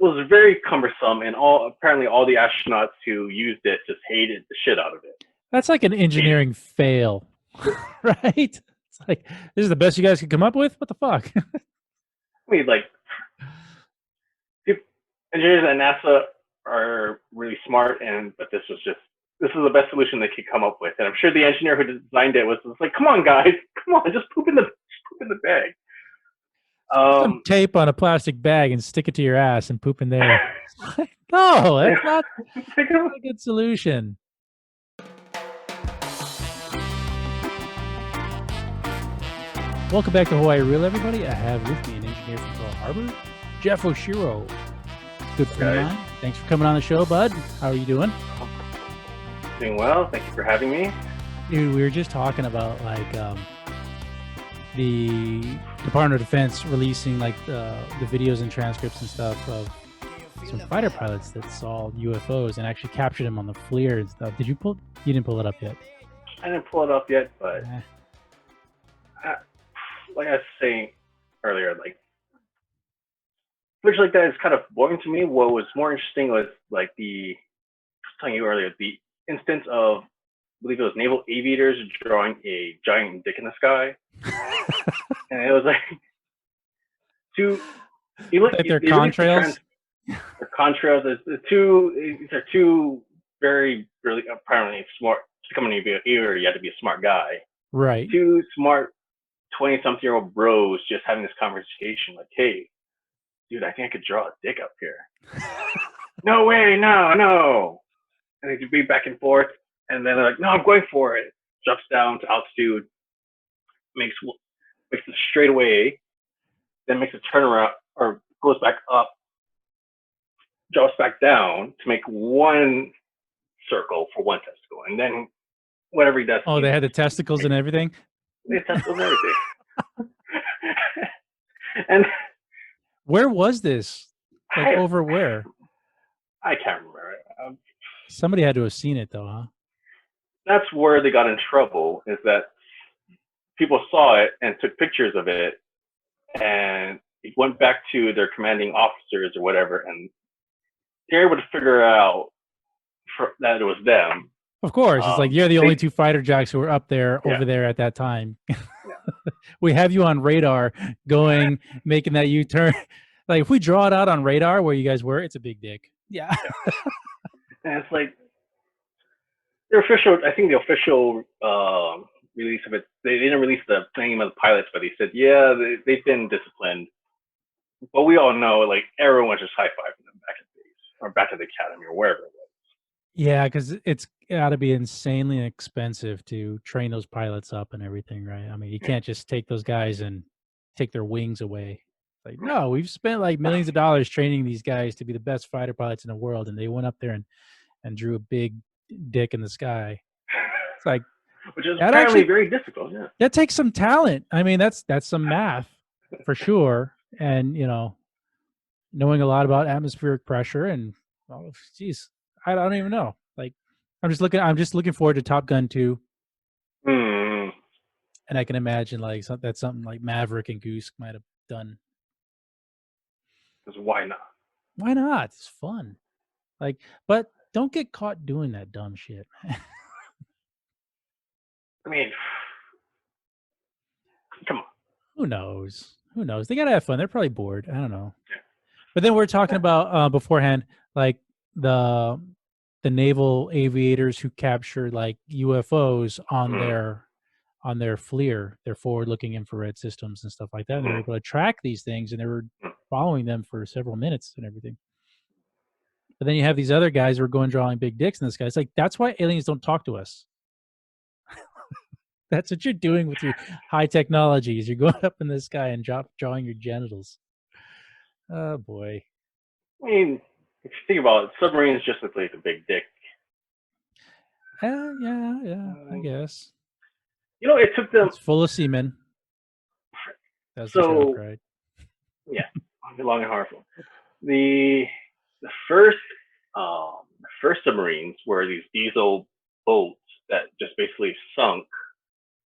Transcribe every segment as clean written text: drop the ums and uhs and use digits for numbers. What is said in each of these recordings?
was very cumbersome, and apparently all the astronauts who used it just hated the shit out of it. That's like an engineering fail, right? It's like, this is the best you guys could come up with? What the fuck? I mean, like, engineers at NASA are really smart, but this is the best solution they could come up with. And I'm sure the engineer who designed it was like, come on, guys, come on, just poop in the bag. Put some tape on a plastic bag and stick it to your ass and poop in there. No, that's not a good solution. Welcome back to Hawaii Real, everybody. I have with me an engineer from Pearl Harbor, Jeff Oshiro. Good friend of mine. Thanks for coming on the show, bud. How are you doing? Doing well. Thank you for having me. Dude, we were just talking about the Department of Defense releasing the videos and transcripts and stuff of some fighter pilots that saw UFOs and actually captured them on the FLIR and stuff. You didn't pull it up yet? I didn't pull it up yet, but like I was saying earlier, footage like that is kind of boring to me. What was more interesting was I was telling you earlier, the instance of, I believe it was naval aviators drawing a giant dick in the sky. And it was they're contrails? They're contrails. These are two very, really, apparently smart, to become an aviator, you have to be a smart guy. Right. Two smart 20-something-year-old bros just having this conversation like, hey, dude, I think I could draw a dick up here. No way, no. And they could be back and forth. And then they're like, no, I'm going for it. Drops down to altitude, makes a straightaway, then makes a turnaround or goes back up, drops back down to make one circle for one testicle. And then whatever he does. Oh, they had the testicles and everything? They had testicles and everything. And where was this? Over where? I can't remember. Somebody had to have seen it, though, huh? That's where they got in trouble, is that people saw it and took pictures of it, and it went back to their commanding officers or whatever, and they're able to figure out that it was them. Of course. It's like, you're the only two fighter jocks who were up there, over there at that time. Yeah. We have you on radar making that U-turn. Like, if we draw it out on radar where you guys were, it's a big dick. Yeah. And it's like, I think the official release of it, they didn't release the name of the pilots, but they said, yeah, they've been disciplined. But we all know, everyone was just high-fiving them back at base, or back at the academy, or wherever it was. Yeah, because it's got to be insanely expensive to train those pilots up and everything, right? I mean, you can't just take those guys and take their wings away. No, we've spent millions of dollars training these guys to be the best fighter pilots in the world, and they went up there and drew a big dick in the sky. It's like, which is apparently very difficult. Yeah, that takes some talent. I mean, that's some math for sure, and knowing a lot about atmospheric pressure and I don't even know. I'm just looking forward to Top Gun 2. And I can imagine that's something like Maverick and Goose might have done. Because why not? Why not? It's fun. But don't get caught doing that dumb shit. I mean, come on. Who knows? They gotta have fun. They're probably bored. I don't know. Yeah. But then we're talking about beforehand, the naval aviators who captured UFOs on their FLIR, their forward-looking infrared systems and stuff like that. And they were able to track these things, and they were following them for several minutes and everything. But then you have these other guys who are going drawing big dicks in the sky. It's that's why aliens don't talk to us. That's what you're doing with your high technologies. You're going up in the sky and drawing your genitals. Oh, boy. I mean, if you think about it, submarines just look like a big dick. Yeah, I guess. It took them... It's full of semen. That's the joke, right? Yeah, long and harmful. The first submarines were these diesel boats that just basically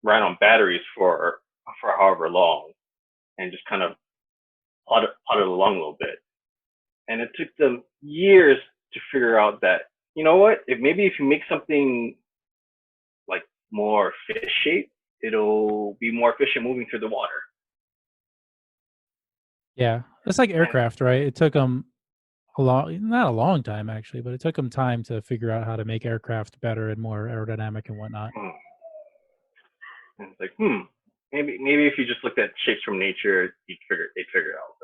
ran on batteries for however long, and just kind of plodded along a little bit. and it took them years to figure out that, you know what, if you make something like more fish shaped, it'll be more efficient moving through the water. Yeah, it's like aircraft, right? It took them not a long time actually, but it took them time to figure out how to make aircraft better and more aerodynamic and whatnot. And it's like, maybe if you just looked at shapes from nature, they'd figure it out.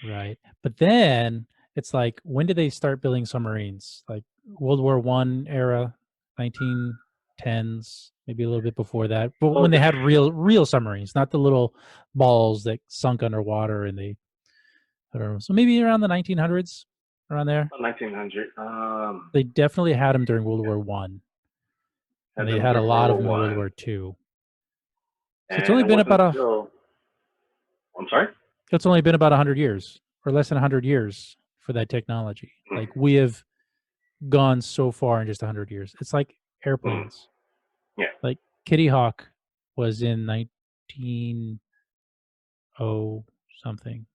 Right. But then it's like, when did they start building submarines? Like World War I era, 1910s, maybe a little bit before that. But when they had real submarines, not the little balls that sunk underwater and I don't know. So maybe around the 1900s, around there. 1900. They definitely had them during World War One, and they had a lot of them in World War Two. So it's only been about I'm sorry? It's only been about 100 years, or less than 100 years for that technology. Like, we have gone so far in just 100 years. It's like airplanes. Yeah. Like Kitty Hawk was in 1900 something,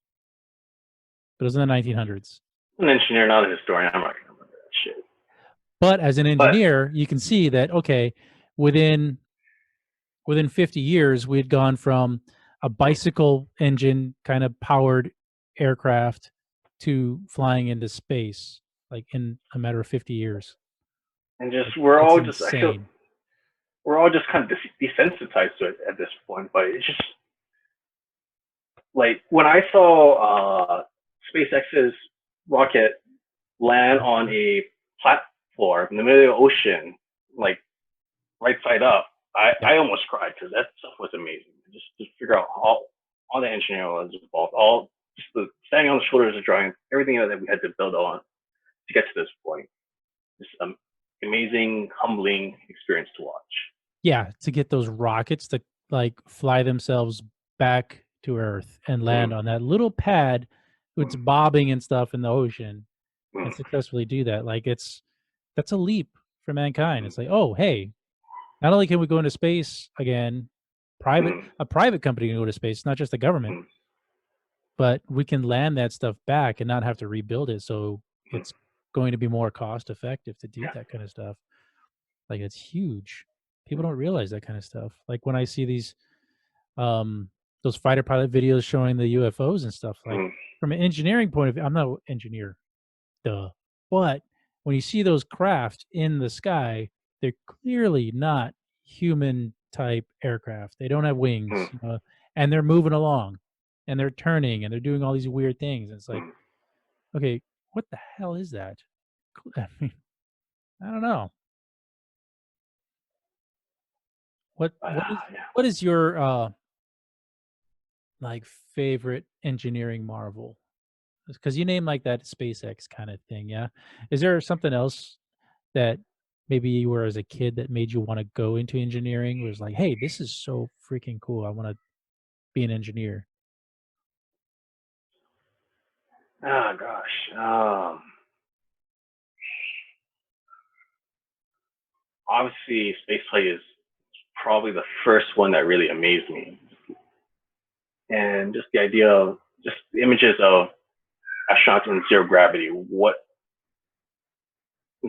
but it was in the 1900s. I'm an engineer, not a historian. I'm not going to remember that shit. But as an engineer, you can see that, okay, within 50 years, we had gone from a bicycle engine kind of powered aircraft to flying into space, like in a matter of 50 years. And we're all just kind of desensitized to it at this point. But it's just like when I saw SpaceX's rocket land on a platform in the middle of the ocean, like right side up, I almost cried because that stuff was amazing. Just to figure out all the engineering was involved, all just the standing on the shoulders of giants, everything that we had to build on to get to this point. Just amazing, humbling experience to watch. Yeah, to get those rockets to like fly themselves back to Earth and land on that little pad that's bobbing and stuff in the ocean and successfully do that. Like, that's a leap for mankind. It's like, oh, hey, not only can we go into space again, a private company can go to space, not just the government, but we can land that stuff back and not have to rebuild it. So it's going to be more cost effective to do that kind of stuff. Like, it's huge. People don't realize that kind of stuff. Like, when I see these those fighter pilot videos showing the UFOs and stuff, like, from an engineering point of view, I'm not an engineer, but when you see those craft in the sky, they're clearly not human type aircraft. They don't have wings, and they're moving along and they're turning and they're doing all these weird things. And it's like, okay, what the hell is that? I mean, I don't know. What is your like favorite engineering marvel? Because you name like that SpaceX kind of thing, yeah. Is there something else that maybe you were as a kid that made you want to go into engineering? Where it's like, hey, this is so freaking cool. I want to be an engineer. Oh gosh. Obviously, spaceflight is probably the first one that really amazed me, and just the idea of just the images of astronauts in zero gravity.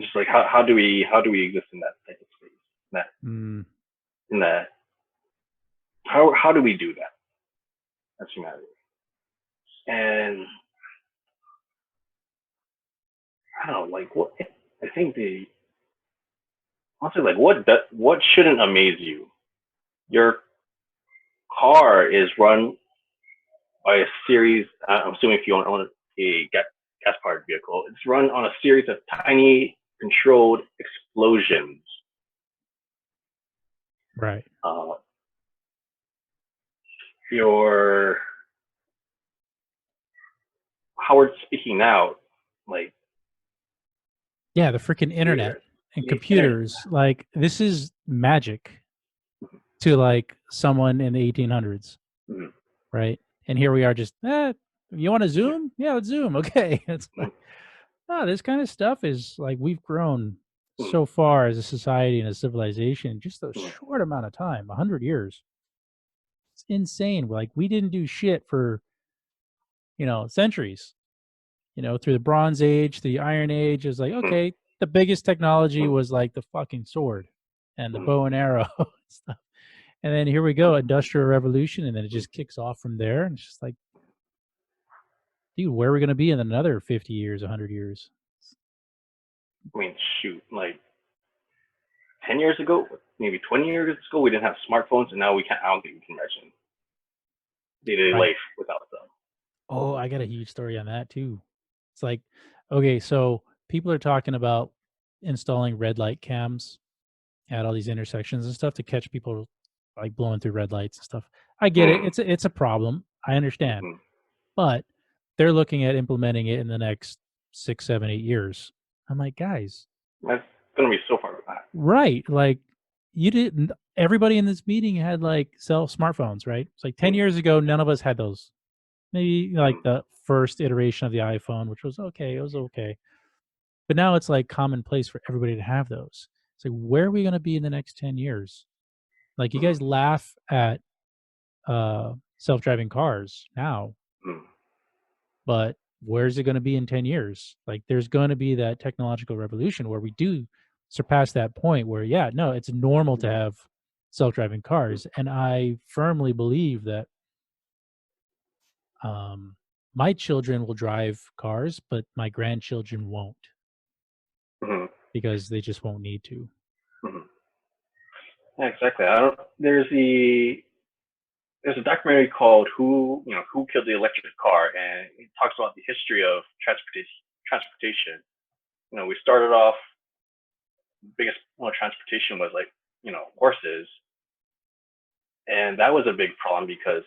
Just like how do we exist in that type of space? In that, how do we do that? That's humanity. And I don't know, like what I think honestly, like what shouldn't amaze you? Your car is run by a series. I'm assuming if you own a gas-powered vehicle, it's run on a series of tiny controlled explosions. Right. Howard speaking now, like, yeah, the freaking internet and computers, like, this is magic to like someone in the 1800s, right? And here we are, just you want to zoom? Yeah, let's zoom. Okay. It's like, this kind of stuff is like, we've grown so far as a society and a civilization in just a short amount of time, 100 years. It's insane. Like, we didn't do shit for centuries, through the Bronze Age, the Iron Age. It was like, okay, the biggest technology was like the fucking sword and the bow and arrow and stuff. And then here we go, Industrial Revolution, and then it just kicks off from there. And it's just like, dude, where are we going to be in another 50 years, 100 years? I mean, shoot, like 10 years ago, maybe 20 years ago, we didn't have smartphones, and now we can't. I don't think we can imagine day-to-day life without them. Oh, I got a huge story on that too. It's like, okay, so people are talking about installing red light cams at all these intersections and stuff to catch people like blowing through red lights and stuff. I get it. It's a problem. I understand. But they're looking at implementing it in the next 6, 7, 8 years. I'm like, guys, That's gonna be so far behind. right? Like, you didn't. Everybody in this meeting had like smartphones, right? It's like 10 years ago, none of us had those. Maybe like the first iteration of the iPhone, which was okay. It was okay. But now it's like commonplace for everybody to have those. It's like, where are we going to be in the next 10 years? Like, you guys laugh at self-driving cars now, but where's it going to be in 10 years? Like, there's going to be that technological revolution where we do surpass that point where, yeah, no, it's normal to have self-driving cars. And I firmly believe that my children will drive cars, but my grandchildren won't because they just won't need to. Yeah, exactly. There's a documentary called Who Killed the Electric Car, and it talks about the history of transportation. We started off, biggest transportation was like horses, and that was a big problem because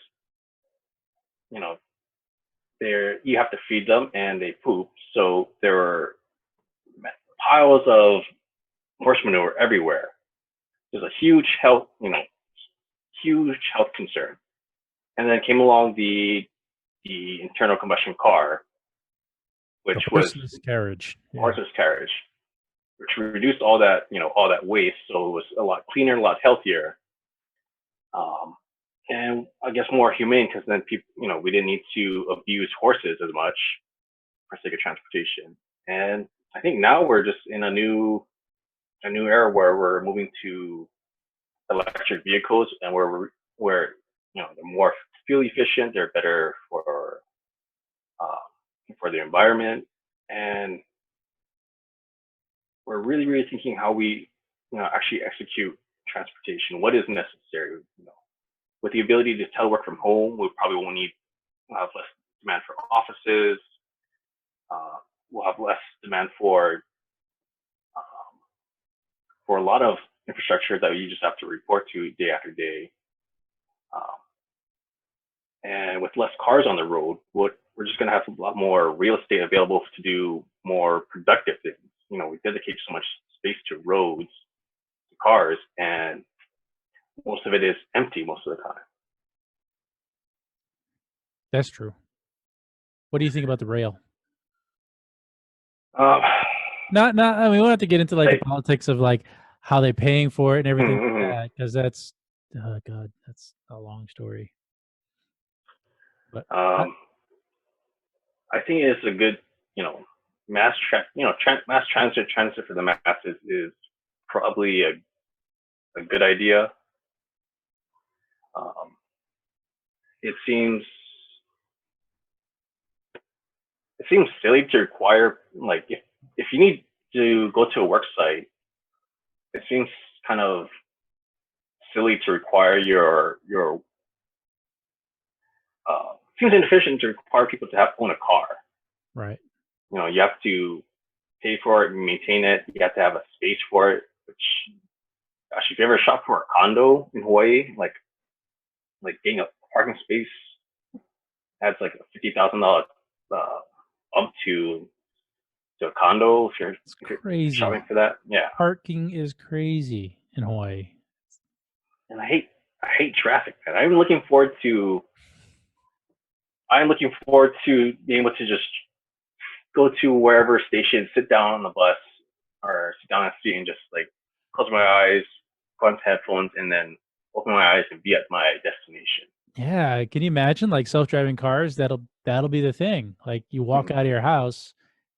you have to feed them and they poop, so there were piles of horse manure everywhere. There's a huge health concern. And then came along the internal combustion car, which was horseless carriage, which reduced all that waste, so it was a lot cleaner, a lot healthier, and I guess more humane because then people, we didn't need to abuse horses as much for sake of transportation. And I think now we're just in a new era where we're moving to electric vehicles, and where they're more fuel efficient, they're better for the environment, and we're really, really thinking how we actually execute transportation. What is necessary? With the ability to telework from home, we probably won't have less demand for offices. We'll have less demand for a lot of infrastructure that you just have to report to day after day. And with less cars on the road, we're just going to have a lot more real estate available to do more productive things. We dedicate so much space to roads, to cars, and most of it is empty most of the time. That's true. What do you think about the rail? Not. I mean, we don't have to get into like the politics of like how they're paying for it and everything like that, because that's, oh God, that's a long story. But I think it's a good, mass transit for the masses is probably a good idea. It seems silly to require, like, if you need to go to a work site, it seems kind of silly to require seems inefficient to require people to own a car. Right. You have to pay for it, maintain it. You have to have a space for it. Which, gosh, if you ever shop for a condo in Hawaii, like getting a parking space adds like a $50,000 up to a condo if you're crazy shopping for that. Yeah, parking is crazy in Hawaii, and I hate traffic, man. I'm looking forward to being able to just go to wherever station, sit down on the bus or sit down on the seat and just like close my eyes, go into headphones, and then open my eyes and be at my destination. Yeah, can you imagine like self-driving cars that'll that'll be the thing. Like you walk Mm, out of your house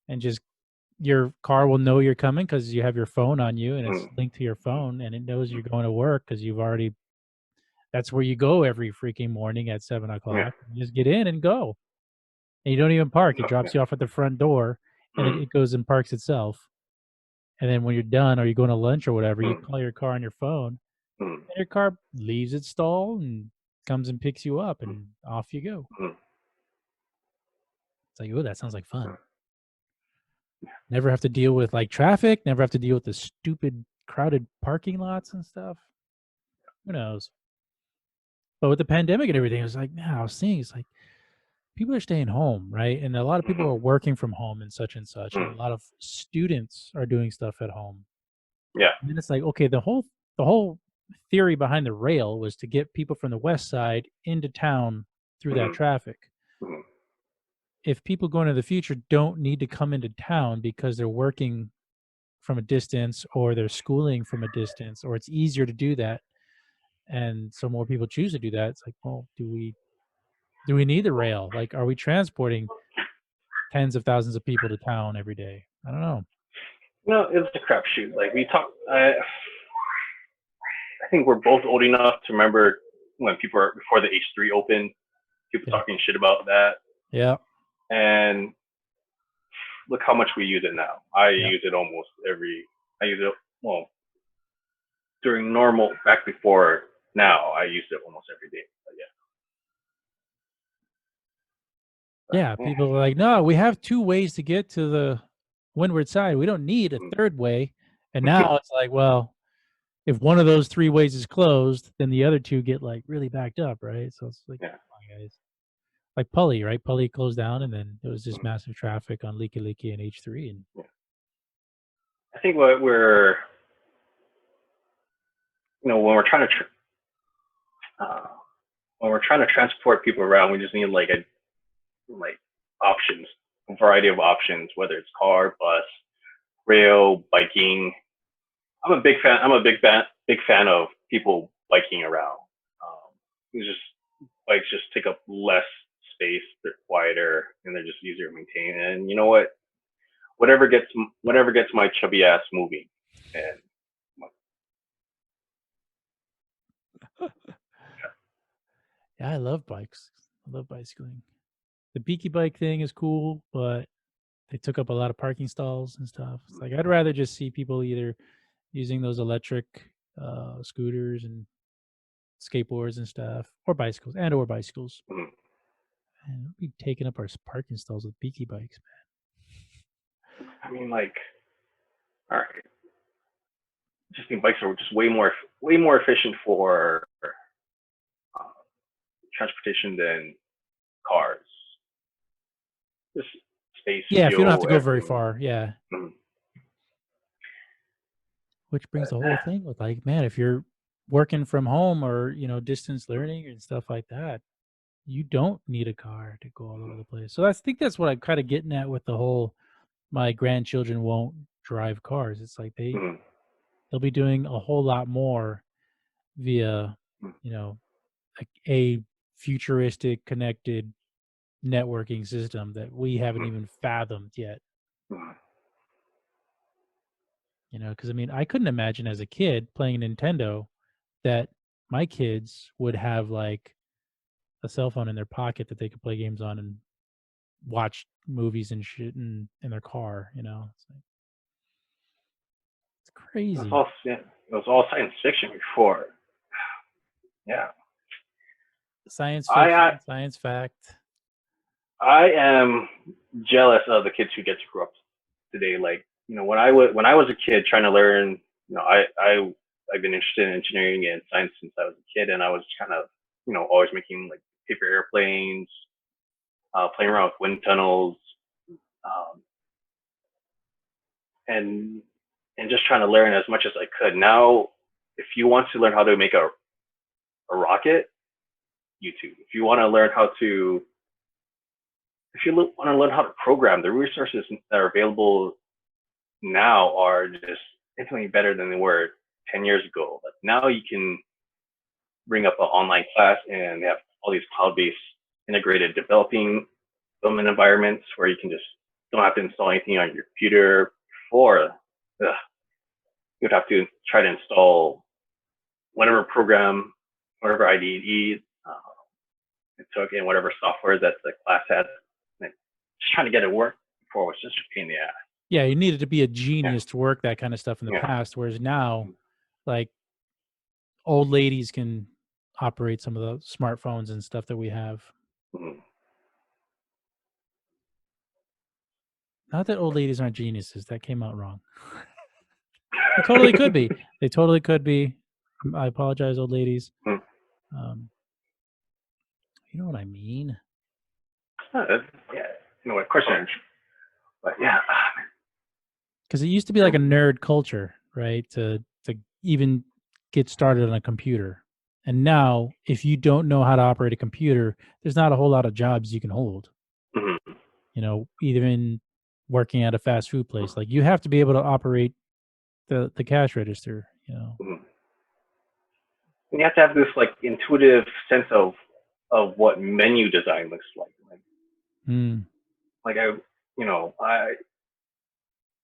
and just your car will know you're coming because you have your phone on you and it's mm, linked to your mm, phone and it knows mm. you're going to work because you've already that's where you go every freaking morning at 7 Yeah. o'clock. You just get in and go. And you don't even park. It No, yeah. drops you off at the front door and then Mm, it goes and parks itself. And then when you're done or you're going to lunch or whatever, you mm, call your car on your phone mm, and your car leaves its stall and comes and picks you up mm, and off you go. mm, It's like, oh, that sounds like mm. fun. Never have to deal with like traffic, never have to deal with the stupid crowded parking lots and stuff. Who knows? But with the pandemic and everything, it was like, man, I was seeing it's like people are staying home, right? And a lot of people Mhm, are working from home and such and such. And mm. a lot of students are doing stuff at home. Yeah. And then it's like, okay, the whole theory behind the rail was to get people from the west side into town through that Mhm, traffic. mhm, If people going to the future don't need to come into town because they're working from a distance or they're schooling from a distance or it's easier to do that and so more people choose to do that, it's like, well, do we need the rail? Like, are we transporting tens of thousands of people to town every day? I don't know. No, it's a crapshoot. Like we talk, I think we're both old enough to remember when people are before the H3 opened, people Yeah. talking shit about that, Yeah. and look how much we use it now. I Yeah. use it almost every. I use it well during normal back before now. I use it almost every day. But Yeah. yeah. People are like, no, we have two ways to get to the windward side. We don't need a Mm, third way. And now it's like, well, if one of those three ways is closed, then the other two get like really backed up, right? So it's like, yeah. come on, guys. Like Pully, right? Pully closed down, and then it was just Mm, massive traffic on Leaky Leaky and H3. And yeah. I think what we're when we're trying to uh, transport people around, we just need like options, a variety of options, whether it's car, bus, rail, biking. I'm a big fan. Big fan of people biking around. It's just bikes just take up less space. They're quieter and they're just easier to maintain. And you know what? Whatever gets my chubby ass moving. And yeah, I love bikes. I love bicycling. The Beaky bike thing is cool, but they took up a lot of parking stalls and stuff. It's like I'd rather just see people either using those electric scooters and skateboards and stuff, or bicycles. mm, And we'll be taking up our parking stalls with Beaky bikes, I mean, like, all right, I just think bikes are just way more efficient for uh, transportation than cars. Just space, man. Yeah, if you don't have to fuel, go very everything. far, yeah. Mm, Which brings but, the whole thing with like, man, if you're working from home or distance learning and stuff like that, you don't need a car to go all over the place. So I think that's what I'm kind of getting at with the whole my grandchildren won't drive cars. It's like mm, they'll be doing a whole lot more via, mm, you know, a futuristic connected networking system that we haven't mm, even fathomed yet. mm, Because I mean, I couldn't imagine as a kid playing Nintendo that my kids would have like a cell phone in their pocket that they could play games on and watch movies and shit in their car. It's like it's crazy. it was all science fiction before. Yeah, Science I I, fiction, science fact. I am jealous of the kids who get to grow up today. Like when I was a kid trying to learn, I've been interested in engineering and science since I was a kid, and I was kind of always making like paper airplanes, playing around with wind tunnels, um, and just trying to learn as much as I could. Now, if you want to learn how to make a rocket, YouTube. If you want to learn how to program, the resources that are available now are just infinitely better than they were 10 years ago. Like now you can bring up an online class and they have all these cloud-based integrated developing development environments where you can just don't have to install anything on your computer. Before, you'd have to try to install whatever program, whatever IDE it took, and whatever software that the class had. Like, just trying to get it work before was just a pain in the ass. Yeah, you needed to be a genius to work that kind of stuff in the past, whereas now, like, old ladies can operate some of the smartphones and stuff that we have. Not that old ladies aren't geniuses. That came out wrong. They totally could be. They totally could be. I apologize, old ladies. You know what I mean? Yeah, no, of course, but yeah. Because it used to be like a nerd culture, right? To even get started on a computer. And now, if you don't know how to operate a computer, there's not a whole lot of jobs you can hold. You know, even working at a fast food place, like you have to be able to operate the cash register. You know, and you have to have this like intuitive sense of what menu design looks like. Like I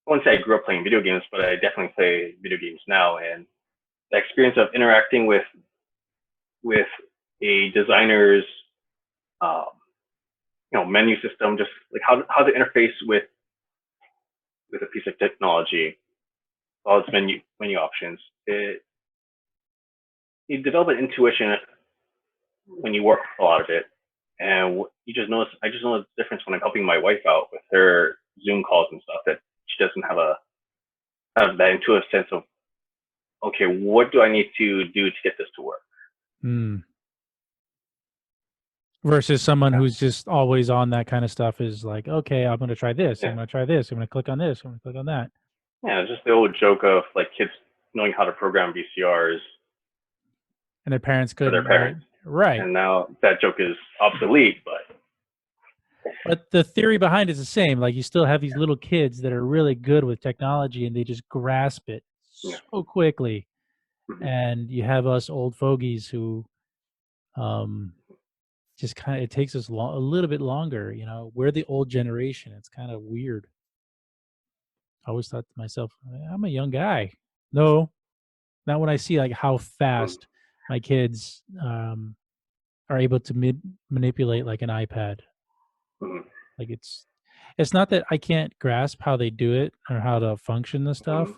wouldn't say I grew up playing video games, but I definitely play video games now, and the experience of interacting with a designer's menu system, just like how to interface with a piece of technology, all its menu options. You develop an intuition when you work with a lot of it, and I just notice the difference when I'm helping my wife out with her Zoom calls and stuff, that she doesn't have that intuitive sense of, okay, what do I need to do to get this to work? Versus someone who's just always on that kind of stuff is like, okay, I'm going to try this. I'm going to try this. I'm going to click on this. I'm going to click on that. Yeah, it's just the old joke of like kids knowing how to program VCRs. And their parents couldn't. For their parents. Right. And now that joke is obsolete, but the theory behind it is the same. Like, you still have these little kids that are really good with technology and they just grasp it so quickly. And you have us old fogies who just kind of, it takes us a little bit longer. You know, we're the old generation. It's kind of weird. I always thought to myself, I'm a young guy. No, not when I see like how fast my kids are able to manipulate like an iPad. Like it's not that I can't grasp how they do it or how to function the stuff.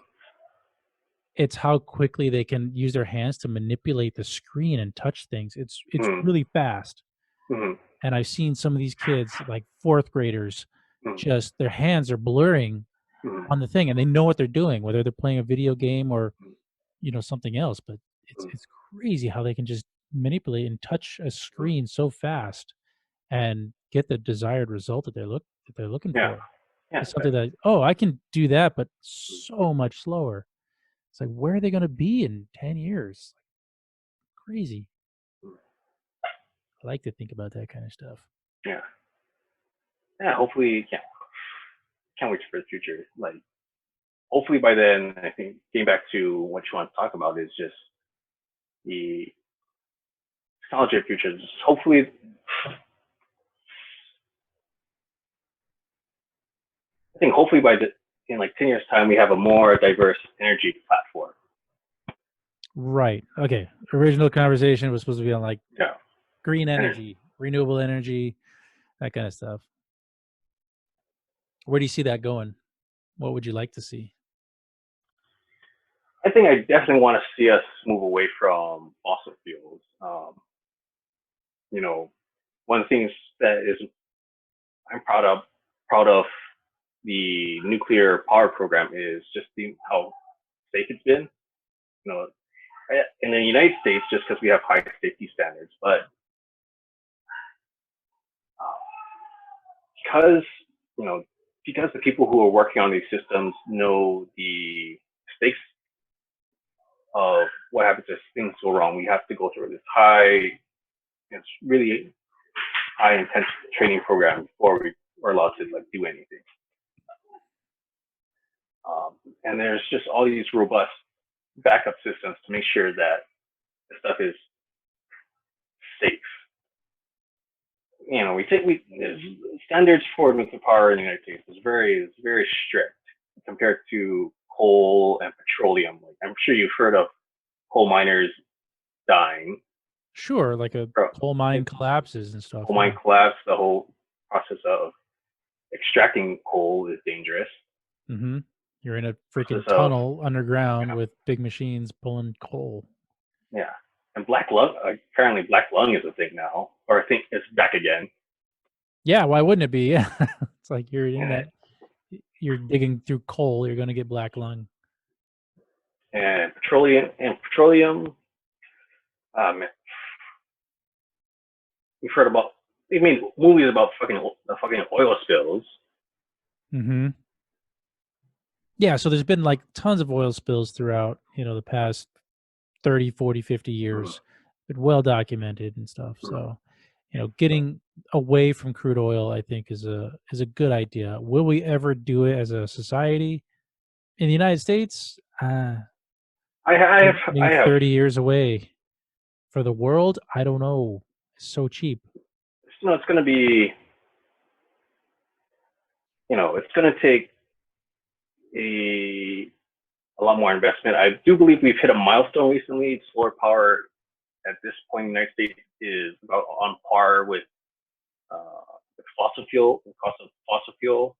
It's how quickly they can use their hands to manipulate the screen and touch things. It's really fast. And I've seen some of these kids, like fourth graders, just their hands are blurring on the thing, and they know what they're doing, whether they're playing a video game or something else. But it's crazy how they can just manipulate and touch a screen so fast and get the desired result that they're looking for. It's something that, I can do that, but so much slower. It's like, where are they going to be in 10 years? Crazy. I like to think about that kind of stuff. Yeah, hopefully, can't wait for the future. Like, hopefully by then, I think getting back to what you want to talk about is just the technology of the future. Just hopefully, I think hopefully in like 10 years' time, we have a more diverse energy platform. Right. Okay. Original conversation was supposed to be on like green energy, renewable energy, that kind of stuff. Where do you see that going? What would you like to see? I think I definitely want to see us move away from fossil fuels. One of the things that I'm proud of the nuclear power program is just how safe it's been. In the United States, just because we have high safety standards, but because the people who are working on these systems know the stakes of what happens if things go wrong. We have to go through this it's really high intense training program before we are allowed to like do anything. And there's just all these robust backup systems to make sure that the stuff is safe. standards for nuclear power in the United States is very strict compared to coal and petroleum. Like, I'm sure you've heard of coal miners dying. Sure, like a coal mine collapses and stuff. Coal mine collapse. The whole process of extracting coal is dangerous. Mm-hmm. You're in a freaking tunnel underground with big machines pulling coal. Yeah, and black lung. Apparently, black lung is a thing now, or I think it's back again. Yeah, why wouldn't it be? Yeah, it's like you're in that. You're digging through coal. You're gonna get black lung. And petroleum. We've heard about. I mean, movies about fucking oil spills. Mm-hmm. Yeah, so there's been like tons of oil spills throughout, the past 30, 40, 50 years. Been well documented and stuff. So, getting away from crude oil, I think, is a good idea. Will we ever do it as a society in the United States? I have 30 years away. For the world, I don't know. It's so cheap. No, it's going to be, it's going to take a lot more investment. I do believe we've hit a milestone recently. Solar power at this point in the United States is about on par with fossil fuel, the cost of fossil fuel.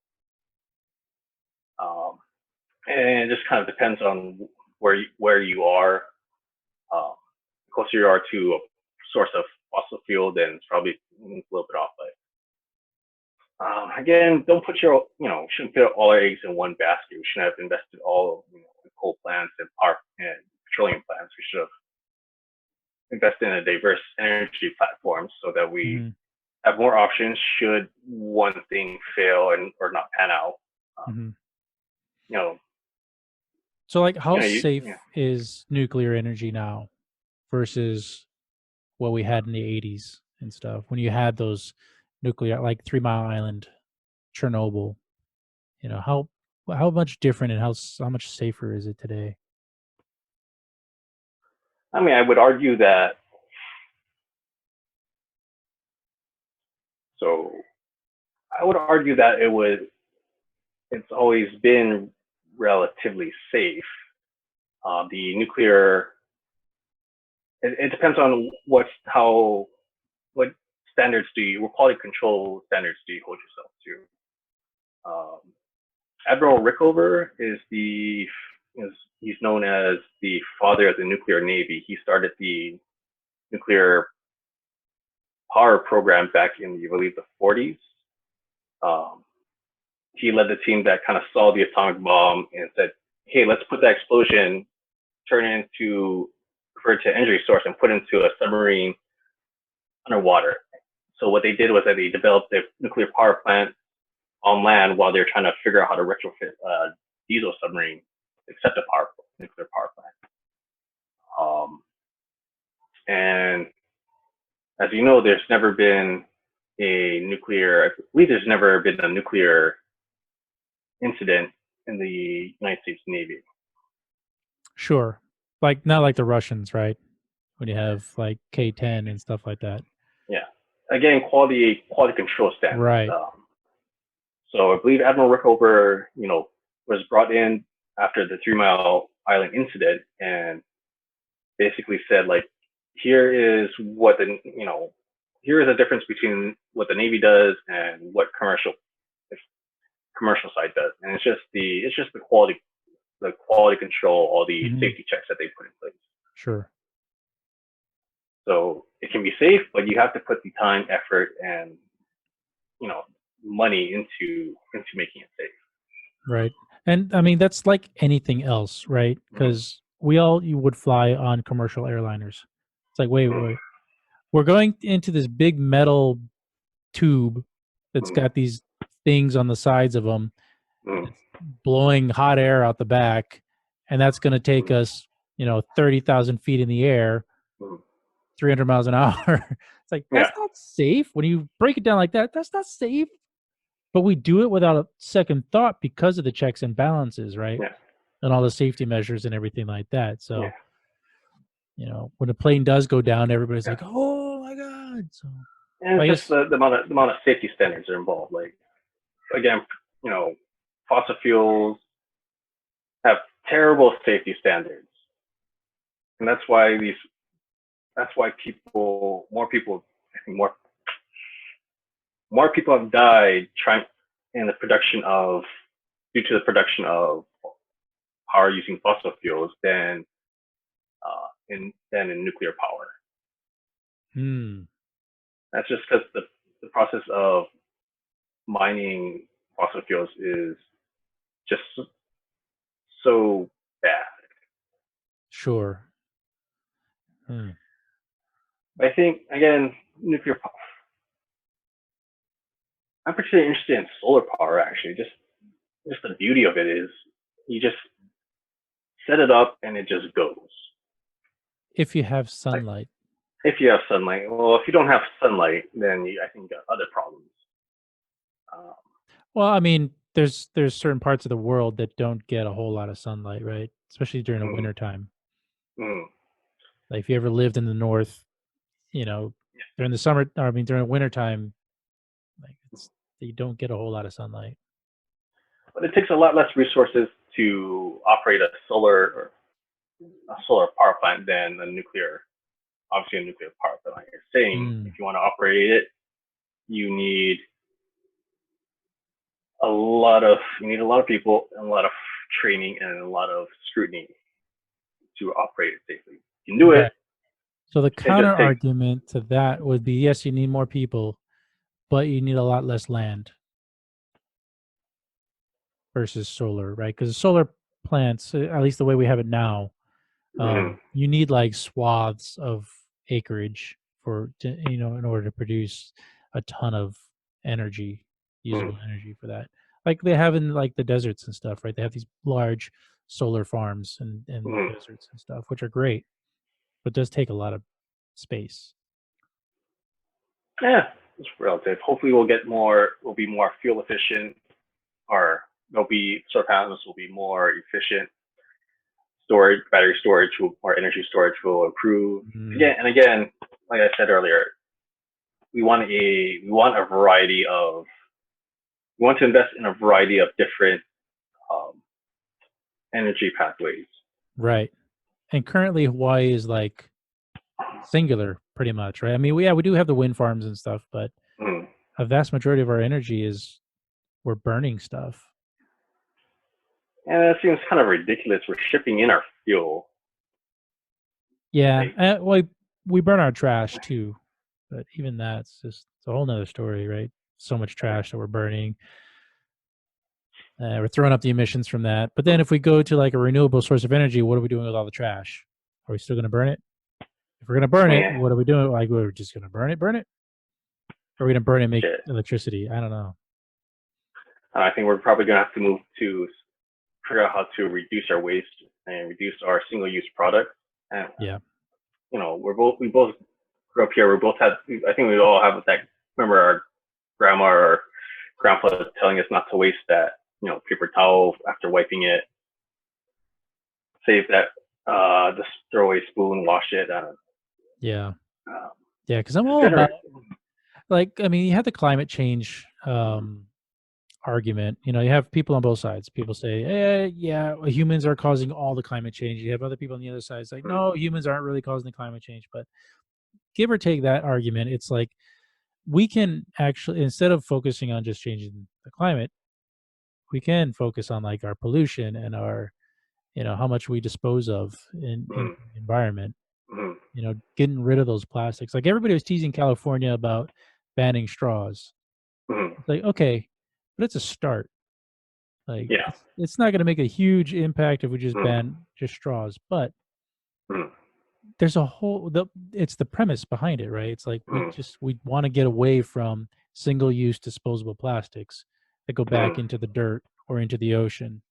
And it just kind of depends on where you are. The closer you are to a source of fossil fuel, then it's probably a little bit off. But again, don't put shouldn't put all our eggs in one basket. We shouldn't have invested all in coal plants and power and petroleum plants. We should have invested in a diverse energy platform so that we have more options should one thing fail or not pan out. So, like, how safe is nuclear energy now versus what we had in the 80s and stuff? When you had those nuclear, like 3 Mile Island, Chernobyl, how much different and how much safer is it today? I mean, I would argue that. So, I would argue that it's always been relatively safe. The nuclear, it depends on what standards what quality control standards do you hold yourself to? Admiral Rickover he's known as the father of the nuclear navy. He started the nuclear power program back in, I believe, the 40s. He led the team that kind of saw the atomic bomb and said, hey, let's put that explosion, convert it to energy source and put it into a submarine underwater. So what they did was that they developed a nuclear power plant on land while they're trying to figure out how to retrofit a diesel submarine, except a nuclear power plant. And as you know, there's never been a nuclear incident in the United States Navy. Sure. Like, not like the Russians, right? When you have like K-10 and stuff like that. Yeah. Again, quality control standards. Right. So I believe Admiral Rickover, was brought in after the 3 Mile Island incident and basically said, like, here is a difference between what the Navy does and what commercial side does, and it's just the quality control, all the safety checks that they put in place. Sure. So it can be safe, but you have to put the time, effort, and money into making it safe. Right. And I mean, that's like anything else, right? Because you would fly on commercial airliners. It's like, wait, we're going into this big metal tube that's got these things on the sides of them, blowing hot air out the back, and that's going to take us, 30,000 feet in the air, 300 miles an hour. It's like, that's not safe. When you break it down like that, that's not safe. But we do it without a second thought because of the checks and balances, right? Yeah. And all the safety measures and everything like that. So, when a plane does go down, everybody's like, oh my God. So And I it's just guess the amount of safety standards are involved. Like again, you know, fossil fuels have terrible safety standards, and that's why more people, I think more people have died trying in the production of due to the production of power using fossil fuels than in nuclear power. hmm, That's just because the process of mining fossil fuels is just so bad. sure. Hmm. I think again, nuclear. I'm particularly interested in solar power. Actually, just the beauty of it is you just set it up and it just goes. If you have Like sunlight. if you have sunlight, well, if you don't have sunlight, then I think you got other problems. Um, Well, I mean, there's certain parts of the world that don't get a whole lot of sunlight, right? Especially during the mm, winter time. mm, Like if you ever lived in the north, you know, during the summer, or I mean during the winter time, like it's you don't get a whole lot of sunlight. but it takes a lot less resources to operate a solar power plant than a nuclear, obviously a nuclear power plant. Like you're saying, if Mm, you want to operate it, you need a lot of people and a lot of training and a lot of scrutiny to operate it safely. You can do it. right. So the It just counter takes. argument to that would be yes, you need more people, but you need a lot less land versus solar, right? Because solar plants, at least the way we have it now, Mm, you need like swaths of acreage in order to produce a ton of energy, mm, usable energy for that. Like they have in like the deserts and stuff, right? They have these large solar farms and mm. deserts and stuff, which are great, but does take a lot of space. Yeah, it's relative. Hopefully, we'll be more fuel efficient, or solar panels will be more efficient. Battery storage, or energy storage will improve. Mm, Again and again, like I said earlier, we want to invest in a variety of different um, energy pathways. right. And currently Hawaii is like singular pretty much, right? I mean, we do have the wind farms and stuff, but Mm. a vast majority of our energy is we're burning stuff. And it seems kind of ridiculous. We're shipping in our fuel. Yeah, Like, well, we burn our trash too, but even that's just it's a whole nother story, right? So much trash that we're burning. We're throwing up the emissions from that. But then if we go to like a renewable source of energy, what are we doing with all the trash? Are we still going to burn it? If we're going to burn it, yeah, what are we doing? Like we're just going to burn it, burn it? Or are we going to burn it and make shit. electricity? I don't know. I think we're probably going to have to move to figure out how to reduce our waste and reduce our single-use product. And Yeah. we both grew up here. We both had. I think we all have that. Remember our grandma or grandpa telling us not to waste that, paper towel after wiping it. Save that. Just throw away spoon, wash it. Yeah. Uh, Yeah. Because I'm just all about, generate. like, I mean, you have the climate change argument. You have people on both sides. People say, yeah, humans are causing all the climate change. You have other people on the other side. It's like, no, humans aren't really causing the climate change. But give or take that argument, it's like we can actually, instead of focusing on just changing the climate, we can focus on like our pollution and our, how much we dispose of in Mm, the environment. mm, Getting rid of those plastics. Like everybody was teasing California about banning straws. mm, It's like, okay, but it's a start. Like yeah. it's not going to make a huge impact if we just Mm, ban just straws, but mm, there's a whole it's the premise behind it, right? It's like mm, we want to get away from single-use disposable plastics that go mm. back into the dirt or into the ocean.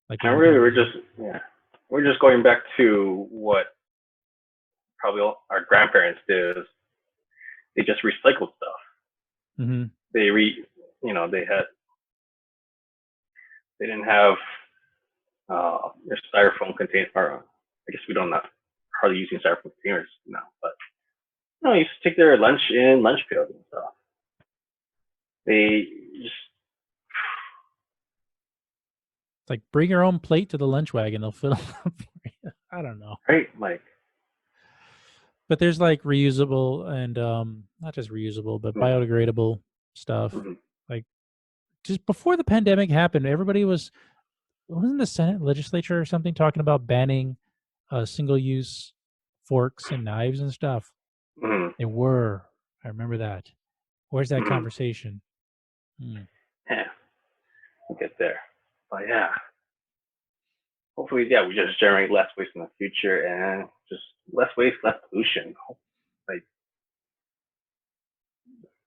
Like we've And been really, doing. we're just going back to what probably all our grandparents did. Is they just recycled stuff. Hmm. They re, you know, they didn't have their styrofoam containers. Or I guess we don't not hardly using styrofoam containers now, but No, you used to take their lunch in lunch pails and stuff. They just It's like bring your own plate to the lunch wagon; they'll fill it up for you. I don't know. right, like But there's like reusable and not just reusable, but biodegradable stuff. mm-hmm. Like just before the pandemic happened, everybody wasn't the Senate legislature or something talking about banning single-use forks and knives and stuff. Mm-hmm. They were. I remember that. Where's that conversation? Yeah, we'll get there. But yeah, hopefully, yeah, we just generate less waste in the future and just less waste, less pollution. Like,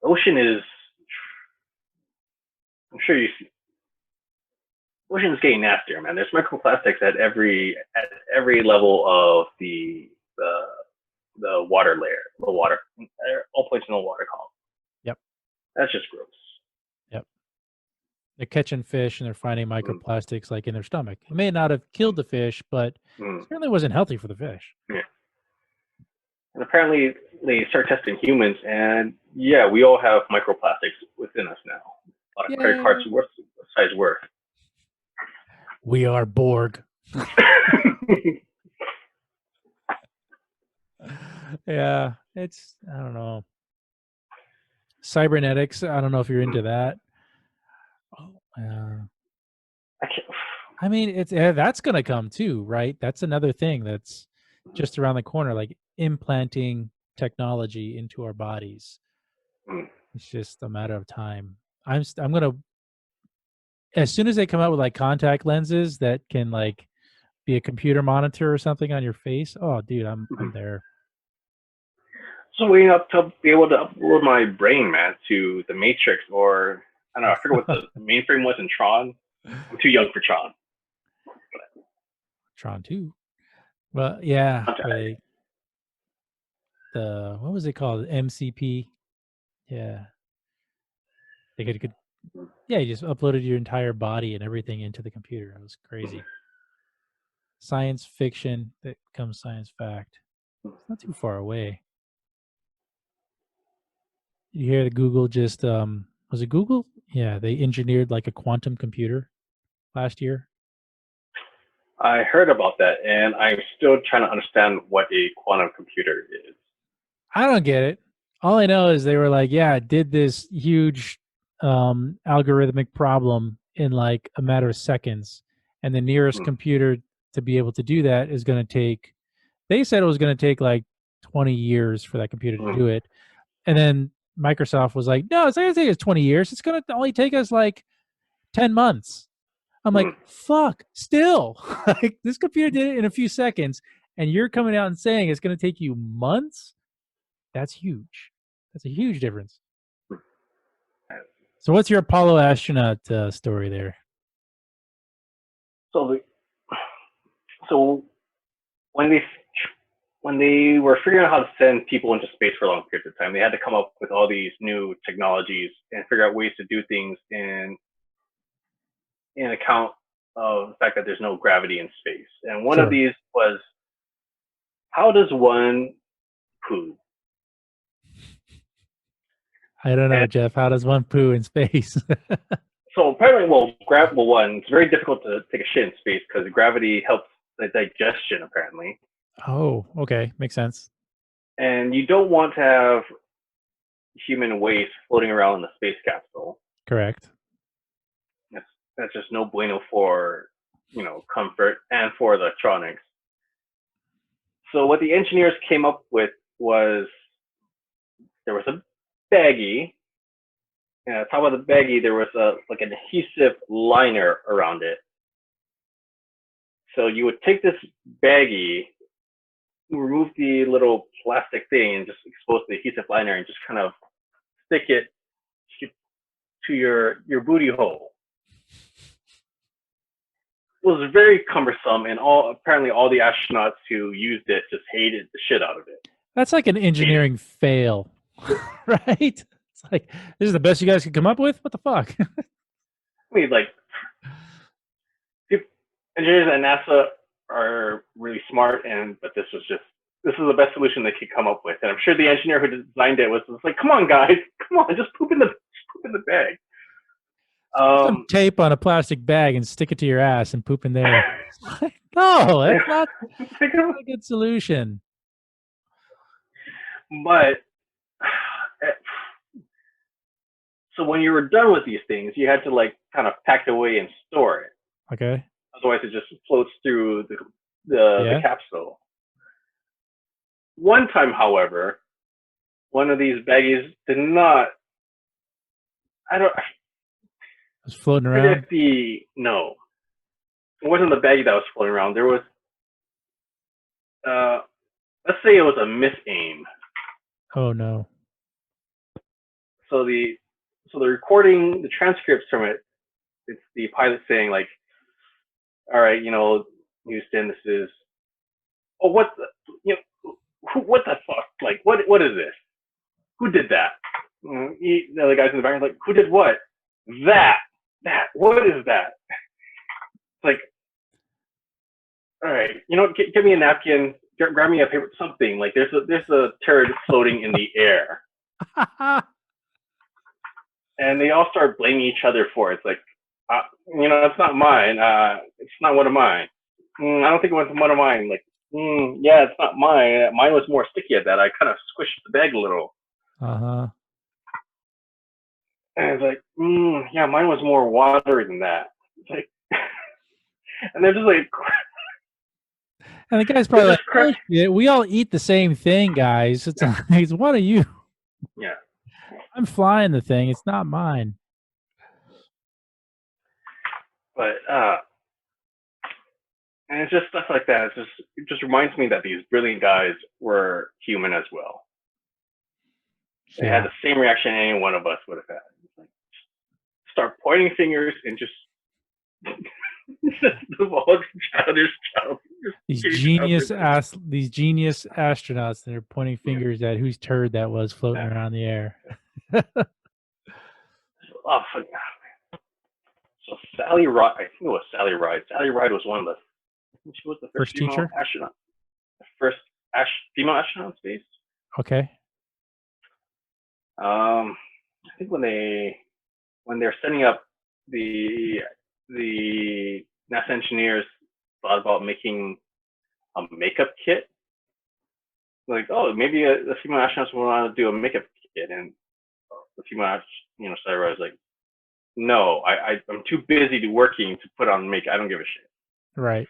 ocean is, I'm sure you see, ocean is getting nastier, man. There's microplastics at every level of the water layer, the water, all points in the water column. Yep. That's just gross. Yep. They're catching fish and they're finding microplastics like in their stomach. It may not have killed the fish, but certainly wasn't healthy for the fish. Yeah. And apparently they start testing humans, and yeah, we all have microplastics within us now. A lot of credit cards size worth. We are Borg. Yeah, it's, I don't know. Cybernetics, I don't know if you're into that. I mean, it's that's going to come too, right? That's another thing that's just around the corner, like implanting technology into our bodies. It's just a matter of time. I'm going to, as soon as they come out with like contact lenses that can like be a computer monitor or something on your face, oh dude, I'm there. So we have to be able to upload my brain, man, to the Matrix, or I don't know, I forget what the mainframe was in Tron. I'm too young for Tron. Tron 2. Well, yeah. What was it called? MCP. Yeah. They could yeah, you just uploaded your entire body and everything into the computer. It was crazy. Science fiction that becomes science fact. It's not too far away. You hear that Google just was it Google? Yeah, they engineered like a quantum computer last year. I heard about that, and I'm still trying to understand what a quantum computer is. I don't get it. All I know is they were like, yeah, it did this huge algorithmic problem in like a matter of seconds. And the nearest computer to be able to do that is going to take, they said it was going to take like 20 years for that computer to do it. And then Microsoft was like, no, it's not going to take us 20 years. It's going to only take us like 10 months. I'm like, fuck, still. Like, this computer did it in a few seconds, and you're coming out and saying it's going to take you months? That's huge. That's a huge difference. So what's your Apollo astronaut story there? So when they were figuring out how to send people into space for long periods of time, they had to come up with all these new technologies and figure out ways to do things in account of the fact that there's no gravity in space. And one of these was, how does one poo? I don't know, Jeff. How does one poo in space? So apparently, one, it's very difficult to take a shit in space because gravity helps the digestion, apparently. Oh, okay. Makes sense. And you don't want to have human waste floating around in the space capsule. Correct. That's just no bueno for, comfort and for the electronics. So what the engineers came up with was, there was a baggie, and on top of the baggie there was an adhesive liner around it. So you would take this baggie, remove the little plastic thing, and just expose the adhesive liner, and just kind of stick it to your booty hole. It was very cumbersome, and apparently all the astronauts who used it just hated the shit out of it. That's like an engineering fail, right? It's like, this is the best you guys could come up with? What the fuck? I mean, like, engineers at NASA are really smart, but this this is the best solution they could come up with. And I'm sure the engineer who designed it was like, come on, guys, come on, just poop in the bag. Put some tape on a plastic bag and stick it to your ass and poop in there. No, that's not a good solution. But so when you were done with these things, you had to like kind of pack it away and store it. Okay. Otherwise, it just floats through the capsule. One time, however, one of these baggies did not. It was floating around. No, it wasn't the baggie that was floating around. There was, let's say it was a misaim. Oh no. So the recording, the transcripts from it, it's the pilot saying like, all right, Houston, this is, oh, what the fuck? Like, what is this? Who did that? The other guys in the background like, who did what? That, what is that? It's like, all right, give me a napkin, grab me a paper, something. Like, there's a turd floating in the air. And they all start blaming each other for it. It's like, it's not mine. It's not one of mine. I don't think it was one of mine. Like, yeah, it's not mine. Mine was more sticky at that. I kind of squished the bag a little. Uh-huh. And it's like, yeah, mine was more watery than that. It's like, and they're just like, and the guy's probably like, yeah, we all eat the same thing, guys. It's it's one of you. Yeah. I'm flying the thing. It's not mine. But and it's just stuff like that. It just reminds me that these brilliant guys were human as well. They had the same reaction any one of us would have had. It's like, start pointing fingers and just these genius astronauts that are pointing fingers at whose turd that was floating around the air. Oh, so Sally Ride, I think it was Sally Ride. Sally Ride was one of the. She was the first female teacher astronaut. The first female astronaut in space. Okay. I think when they're setting up the NASA engineers thought about making a makeup kit. Like, oh, maybe the female astronauts will want to do a makeup kit, and the female, Sarah was like, no, I'm too busy working to put on makeup. I don't give a shit. Right.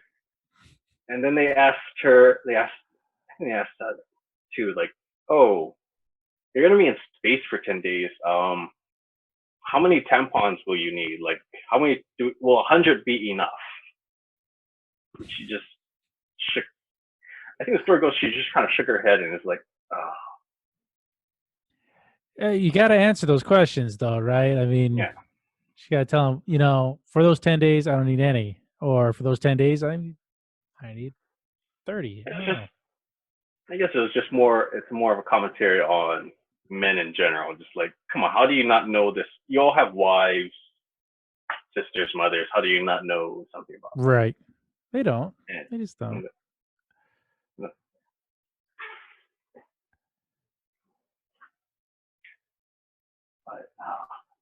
And then they asked her. I think they asked that too. Like, oh, you're gonna be in space for 10 days. How many tampons will you need? Like, how many will 100 be enough? She just shook. I think the story goes, she just kind of shook her head and is like, oh. You got to answer those questions, though, right? I mean, yeah. She got to tell them, for those 10 days, I don't need any. Or for those 10 days, I need 30. I guess it's more of a commentary on men in general. Just like, come on, how do you not know this? You all have wives, sisters, mothers. How do you not know something about this? Right. They don't. They just don't.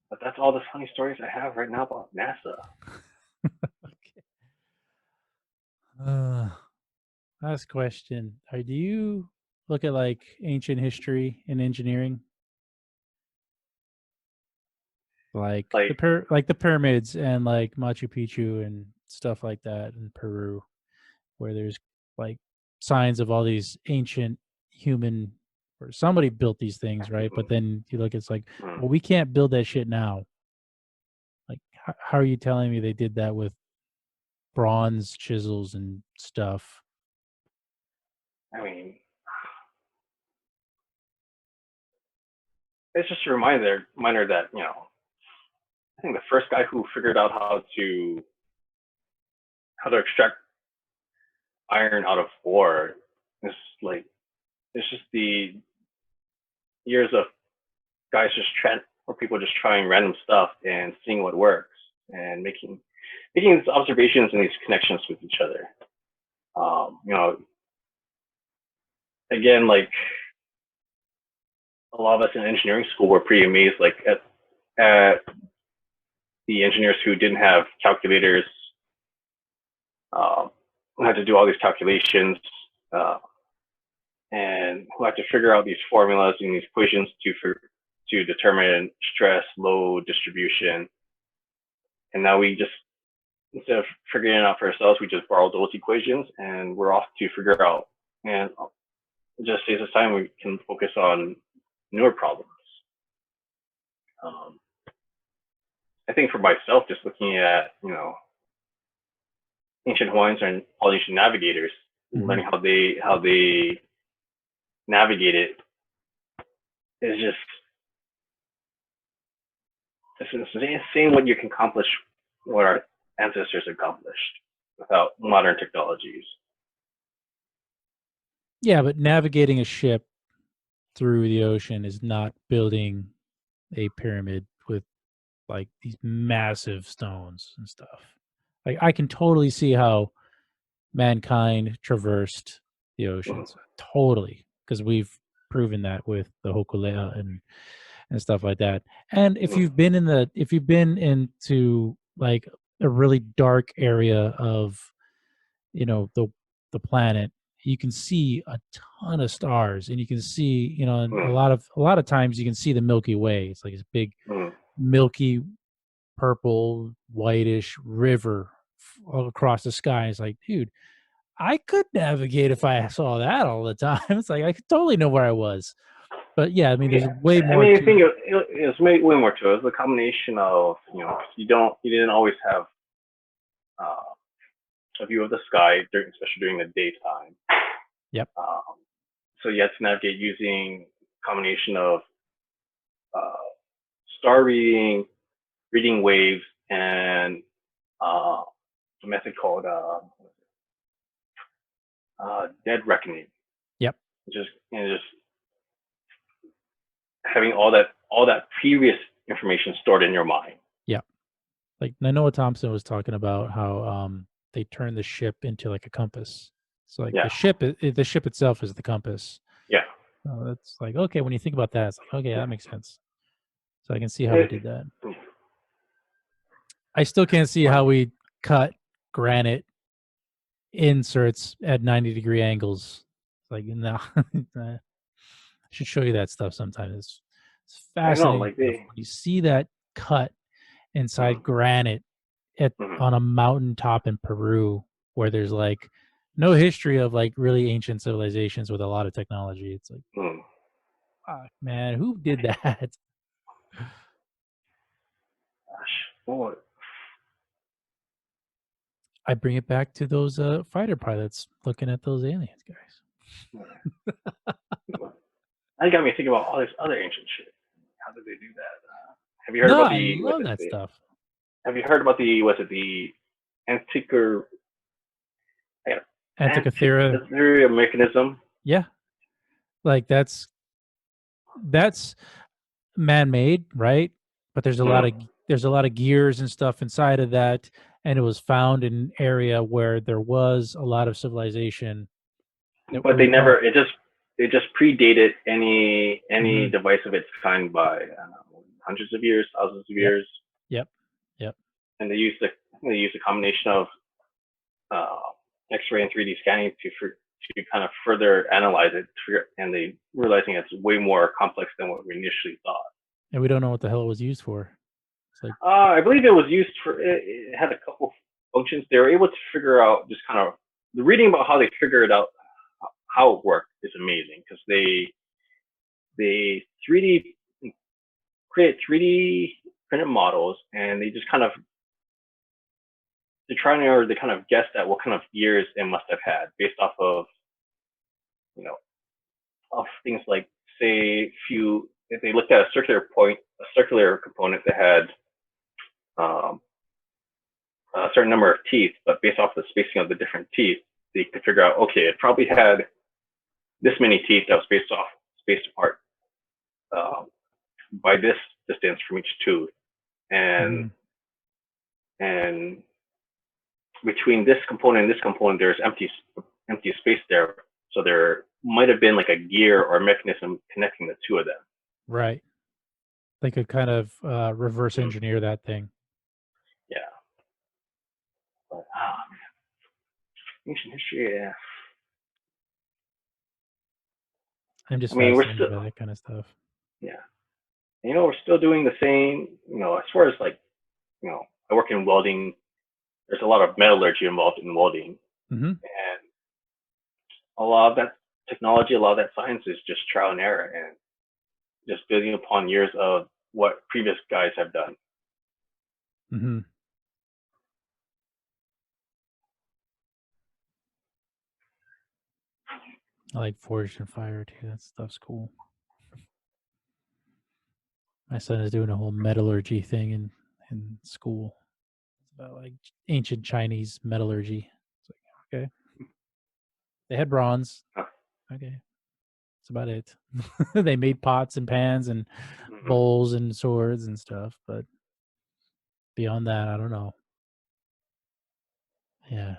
But that's all the funny stories I have right now about NASA. Okay. Last question. Do you look at like ancient history and engineering? Like the pyramids and like Machu Picchu and stuff like that in Peru, where there's like signs of all these ancient human, or somebody built these things, right? But then you look, it's like, well, we can't build that shit now. Like, how are you telling me they did that with bronze chisels and stuff? I mean, it's just a reminder that, I think the first guy who figured out how to extract iron out of ore is like, it's just the years of guys or people just trying random stuff and seeing what works and making these observations and these connections with each other. again, like a lot of us in engineering school were pretty amazed, like at the engineers who didn't have calculators, who had to do all these calculations, and who had to figure out these formulas and these equations to determine stress, load, distribution. And now we just, instead of figuring it out for ourselves, we just borrow those equations and we're off to figure out. And it just saves us time. We can focus on newer problems. I think for myself, just looking at, ancient Hawaiians and Polynesian navigators, learning how they navigate it is just, it's insane what you can accomplish, what our ancestors accomplished without modern technologies. Yeah, but navigating a ship through the ocean is not building a pyramid with like these massive stones and stuff. Like I can totally see how mankind traversed the oceans. Totally, because we've proven that with the Hokulea and stuff like that. And if you've been into like a really dark area of the planet, you can see a ton of stars, and you can see and a lot of times you can see the Milky Way. It's like this big milky purple whitish river all across the sky. It's like, dude, I could navigate if I saw that all the time. It's like I could totally know where I was. But yeah, I mean, there's way more. I think it's way more to it. It's a combination of you didn't always have a view of the sky, especially during the daytime. Yep. So you had to navigate using a combination of star reading waves, and a method called dead reckoning. Yep. Just having all that previous information stored in your mind. Yeah. Like Noah Thompson was talking about how they turned the ship into like a compass. So like the ship itself is the compass. Yeah. That's like, okay, when you think about that, it's like, okay, that makes sense. So I can see how we did that. I still can't see how we cut granite inserts at 90-degree angles. It's like, no. I should show you that stuff sometime. It's fascinating. I know, when you see that cut inside granite on a mountaintop in Peru, where there's like no history of like really ancient civilizations with a lot of technology. It's like, fuck, man, who did that? Boy. I bring it back to those fighter pilots looking at those aliens, guys. That got me thinking about all this other ancient shit. How did they do that? Have you heard about I love that stuff. Have you heard about the Antikythera mechanism? Yeah, like that's man-made, right? But there's a lot of gears and stuff inside of that, and it was found in an area where there was a lot of civilization. But they never. It just predated any device of its kind by hundreds of years, thousands of years. Yep. And they used a combination of X-ray and 3D scanning to kind of further analyze it, and they realizing it's way more complex than what we initially thought. And we don't know what the hell it was used for. It's like, I believe it was used for. It had a couple functions. They were able to figure out just kind of the reading about how they figured out how it worked is amazing, because they create 3D printed models, and they just kind of they kind of guessed at what kind of years it must have had based off of of things like, say, if they looked at a circular component that had a certain number of teeth, but based off the spacing of the different teeth, they could figure out, okay, it probably had this many teeth that was spaced apart by this distance from each tooth, and between this component and this component, there's empty space there. So they're might have been like a gear or mechanism connecting the two of them. Right. They could kind of reverse engineer that thing. Yeah. But, ancient history, yeah. I'm just We're fascinated still, by that kind of stuff. yeah. We're still doing the same, as far as like, I work in welding. There's a lot of metallurgy involved in welding. Mm-hmm. And a lot of that technology, a lot of that science is just trial and error and just building upon years of what previous guys have done. Mm-hmm. I like Forged and Fire too. That stuff's cool. My son is doing a whole metallurgy thing in school. It's about like ancient Chinese metallurgy. It's like, okay. They had bronze. Okay. That's about it. They made pots and pans and bowls and swords and stuff, but beyond that, I don't know. Yeah.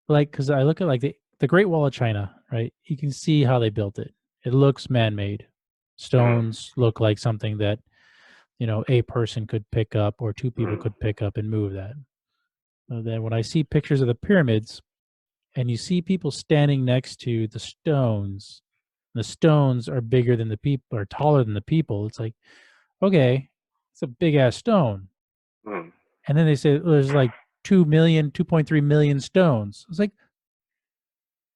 Like, because I look at like the Great Wall of China, right? You can see how they built it. It looks man-made. Stones look like something that, a person could pick up or two people could pick up and move that. And then when I see pictures of the pyramids and you see people standing next to the stones are bigger than the people or taller than the people. It's like, okay, it's a big ass stone. And then they say there's like 2.3 million stones. It's like,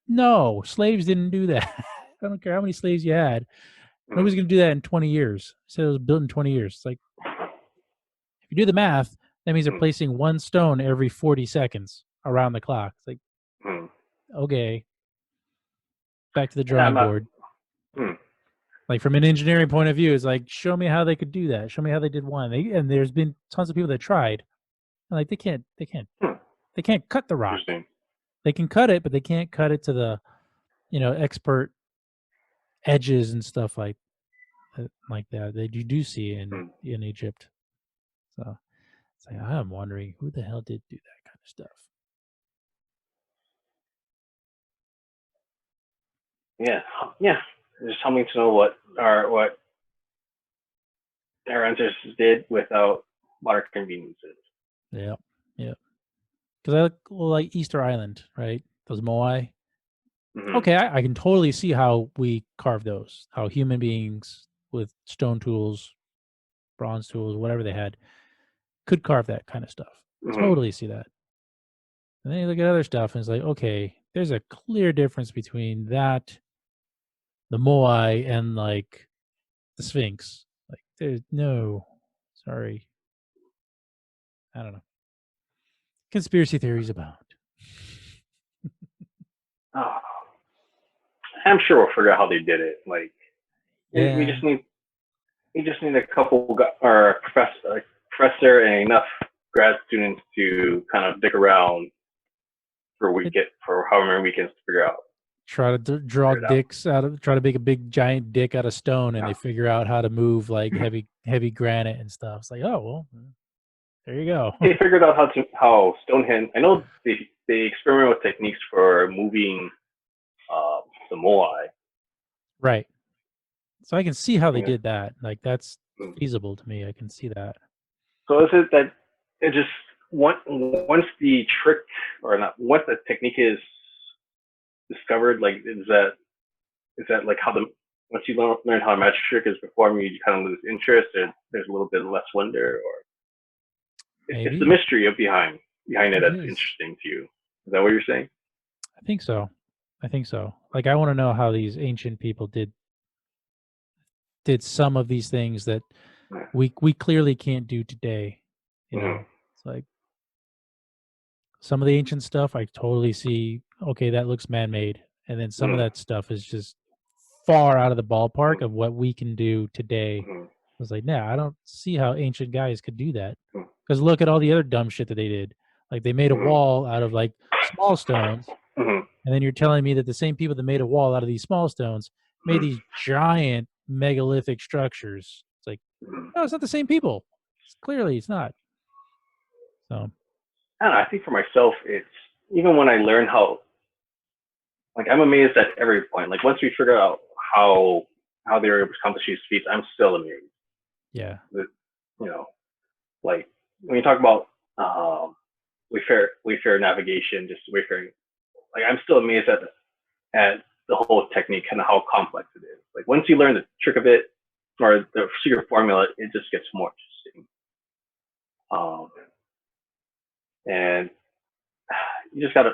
no, slaves didn't do that. I don't care how many slaves you had. Nobody's going to do that in 20 years. So it was built in 20 years. It's like, if you do the math, that means they're placing one stone every 40 seconds around the clock. It's like, okay, back to the drawing board. Like from an engineering point of view, it's like, show me how they could do that. Show me how they did one. And there's been tons of people that tried. And like they can't cut the rock. They can cut it, but they can't cut it to the, expert edges and stuff like that you do see in Egypt. So it's like, I'm wondering who the hell did do that kind of stuff. Yeah. Just help me to know what our ancestors did without modern conveniences. Yeah. Because I like Easter Island, right? Those moai. Okay, I can totally see how we carve those. How human beings with stone tools, bronze tools, whatever they had, could carve that kind of stuff. Totally see that. And then you look at other stuff and it's like, okay, there's a clear difference between that, the moai, and like the Sphinx. Like there's no, sorry. I don't know. Conspiracy theories abound. I'm sure we'll figure out how they did it. Like, yeah. we just need a couple or professor and enough grad students to kind of dick around for however many weekends to figure out. Try to draw dicks try to make a big giant dick out of stone, and they figure out how to move like heavy granite and stuff. It's like, oh well, there you go. They figured out how Stonehenge. I know they experiment with techniques for moving the moai. Right. So I can see how they did that. Like that's feasible to me. I can see that. So is it that it just once the trick or not once the technique is discovered, like is that like how once you learn how a magic trick is performed, you kind of lose interest and there's a little bit less wonder, or it's the mystery behind it that's interesting to you. Is that what you're saying? I think so. Like I want to know how these ancient people did some of these things that we clearly can't do today. It's like some of the ancient stuff I totally see, okay, that looks man-made. And then some of that stuff is just far out of the ballpark of what we can do today. I was like, nah, I don't see how ancient guys could do that. Because look at all the other dumb shit that they did. Like they made a wall out of like small stones. And then you're telling me that the same people that made a wall out of these small stones made these giant megalithic structures. It's like, no, it's not the same people. Clearly, it's not. So, I don't know. I think for myself, it's even when I learn how like I'm amazed at every point. Like once we figure out how they were able to accomplish these feats, I'm still amazed. Yeah. That, you know, like when you talk about wayfarer navigation, just wayfaring, like I'm still amazed at the whole technique and how complex it is. Like once you learn the trick of it or the secret formula, it just gets more interesting. And you just gotta,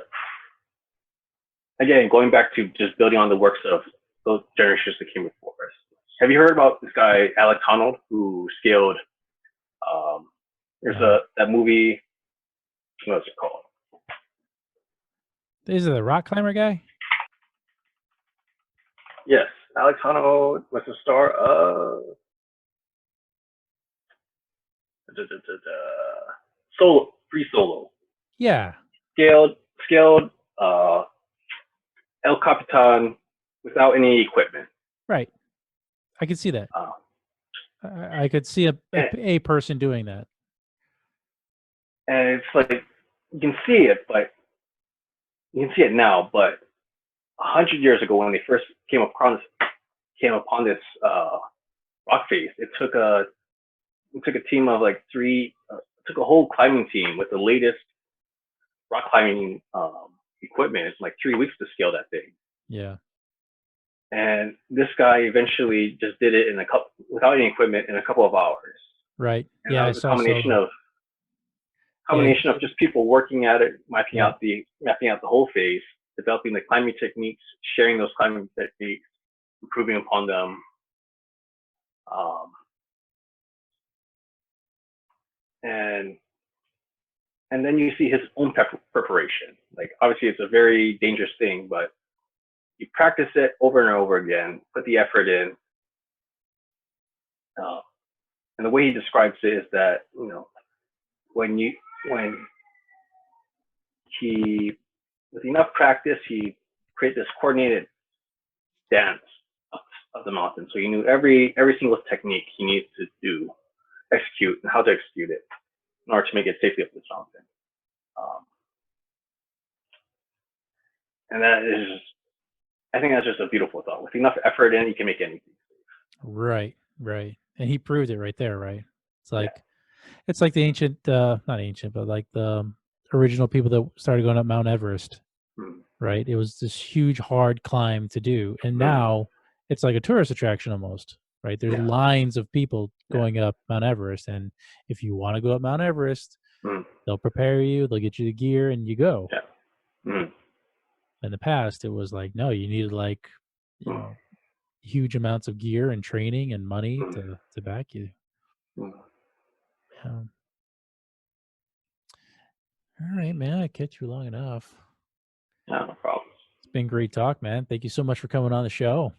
again, going back to just building on the works of those generations that came before us. Have you heard about this guy Alex Honnold who scaled? There's that movie. What's it called? Is it the rock climber guy? Yes, Alex Honnold was the star of Solo, Free Solo. Yeah. Scaled El Capitan without any equipment. Right. I could see that. I could see a person doing that. And it's like you can see it, but you can see it now. But 100 years ago, when they first came upon this rock face, it took a team of like three. It took a whole climbing team with the latest rock climbing equipment. It's like 3 weeks to scale that thing. Yeah. And this guy eventually just did it without any equipment in a couple of hours. Right. And yeah, that was a combination of just people working at it, mapping out the whole phase, developing the climbing techniques, sharing those climbing techniques, improving upon them. And then you see his own preparation. Like obviously it's a very dangerous thing, but you practice it over and over again, put the effort in. And the way he describes it is that, when he, with enough practice, he created this coordinated dance of the mountain. So he knew every single technique he needs to execute and how to execute it in order to make it safely up this mountain. And that is, I think that's just a beautiful thought. With enough effort in, you can make anything safe. Right. And he proved it right there, right? It's like it's like the ancient, not ancient, but like the original people that started going up Mount Everest. Right? It was this huge, hard climb to do. And now it's like a tourist attraction almost, right? There's lines of people going up Mount Everest. And if you want to go up Mount Everest, they'll prepare you, they'll get you the gear, and you go. In the past, it was like, no, you needed like, huge amounts of gear and training and money to back you. Yeah. All right, man. I kept you long enough. No problem. It's been great talk, man. Thank you so much for coming on the show.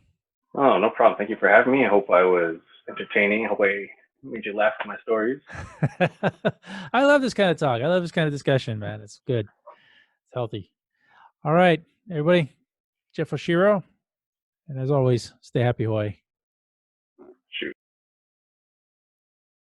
Oh, no problem. Thank you for having me. I hope I was entertaining. I hope I made you laugh at my stories. I love this kind of talk. I love this kind of discussion, man. It's good. It's healthy. All right, everybody. Jeff Oshiro. And as always, stay happy, Hawaii.